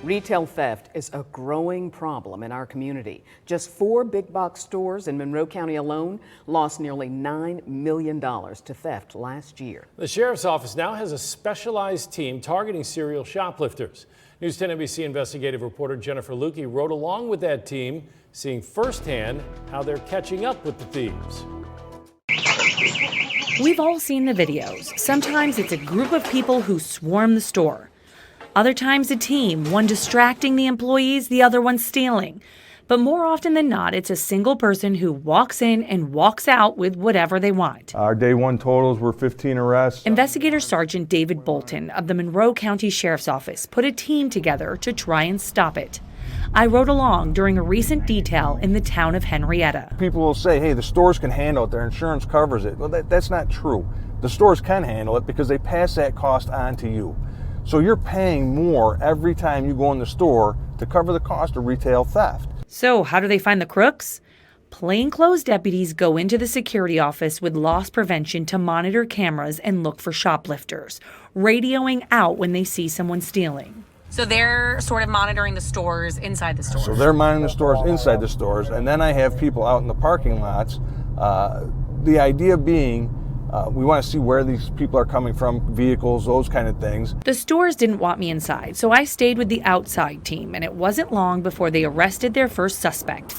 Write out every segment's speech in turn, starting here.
Retail theft is a growing problem in our community. Just 4 big box stores in Monroe County alone lost nearly $9 million to theft last year. The sheriff's office now has a specialized team targeting serial shoplifters. News 10 NBC investigative reporter Jennifer Lukey rode along with that team, seeing firsthand how they're catching up with the thieves. We've all seen the videos. Sometimes it's a group of people who swarm the store. Other times a team, one distracting the employees, the other one stealing. But more often than not, it's a single person who walks in and walks out with whatever they want. Our day one totals were 15 arrests. Investigator Sergeant David Bolton of the Monroe County Sheriff's Office put a team together to try and stop it. I rode along during a recent detail in the town of Henrietta. People will say, hey, the stores can handle it, their insurance covers it. Well, that's not true. The stores can handle it because they pass that cost on to you. So you're paying more every time you go in the store to cover the cost of retail theft. So how do they find the crooks? Plainclothes deputies go into the security office with loss prevention to monitor cameras and look for shoplifters, radioing out when they see someone stealing. So they're sort of monitoring the stores inside the stores. So they're monitoring the stores inside the stores, and then I have people out in the parking lots. The idea being, we want to see where these people are coming from, vehicles, those kind of things. The stores didn't want me inside, so I stayed with the outside team, and it wasn't long before they arrested their first suspect.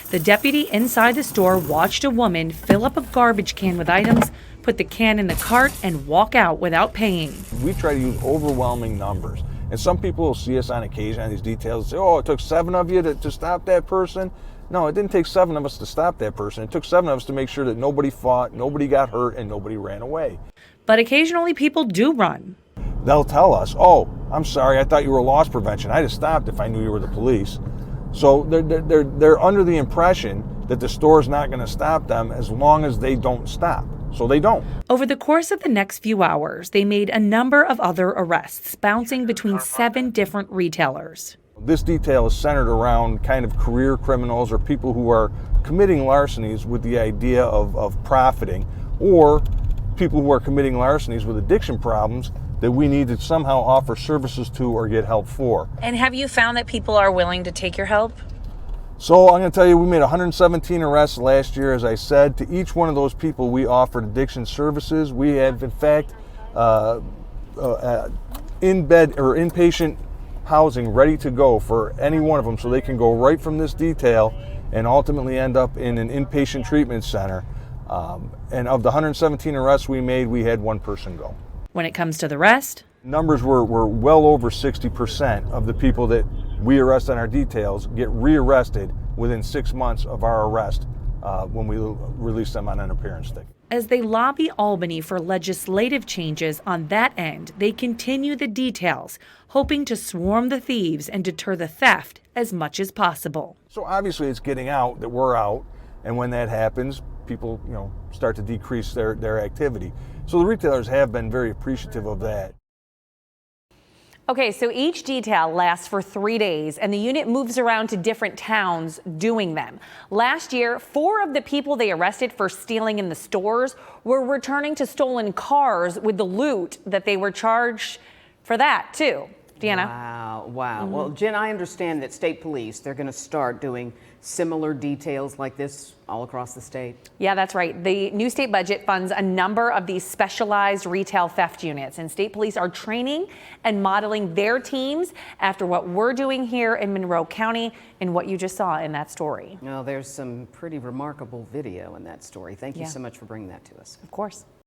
The deputy inside the store watched a woman fill up a garbage can with items, put the can in the cart, and walk out without paying. We try to use overwhelming numbers. And some people will see us on occasion on these details and say, oh, it took 7 of you to stop that person. No, it didn't take 7 of us to stop that person. It took 7 of us to make sure that nobody fought, nobody got hurt, and nobody ran away. But occasionally people do run. They'll tell us, oh, I'm sorry, I thought you were loss prevention. I'd have stopped if I knew you were the police. So they're under the impression that the store's not going to stop them as long as they don't stop. So they don't. Over the course of the next few hours, they made a number of other arrests, bouncing between 7 different retailers. This detail is centered around kind of career criminals or people who are committing larcenies with the idea of profiting, or people who are committing larcenies with addiction problems that we need to somehow offer services to or get help for. And have you found that people are willing to take your help? So I'm going to tell you, we made 117 arrests last year. As I said, to each one of those people, we offered addiction services. We have, in fact, in-bed or inpatient housing ready to go for any one of them, so they can go right from this detail and ultimately end up in an inpatient treatment center. And of the 117 arrests we made, we had 1 person go. When it comes to the rest, numbers were well over 60% of the people that we arrest on our details get rearrested within 6 months of our arrest when we release them on an appearance ticket. as they lobby Albany for legislative changes on that end, they continue the details, hoping to swarm the thieves and deter the theft as much as possible. So obviously it's getting out that we're out, and when that happens, people, start to decrease their activity. So the retailers have been very appreciative of that. Okay, so each detail lasts for 3 days, and the unit moves around to different towns doing them. Last year, 4 of the people they arrested for stealing in the stores were returning to stolen cars with the loot that they were charged for that, too. Deanna? Wow. Mm-hmm. Well, Jen, I understand that state police, they're going to start doing similar details like this all across the state. Yeah, that's right. The new state budget funds a number of these specialized retail theft units, and state police are training and modeling their teams after what we're doing here in Monroe County and what you just saw in that story. Well, there's some pretty remarkable video in that story. Thank you so much for bringing that to us. Of course.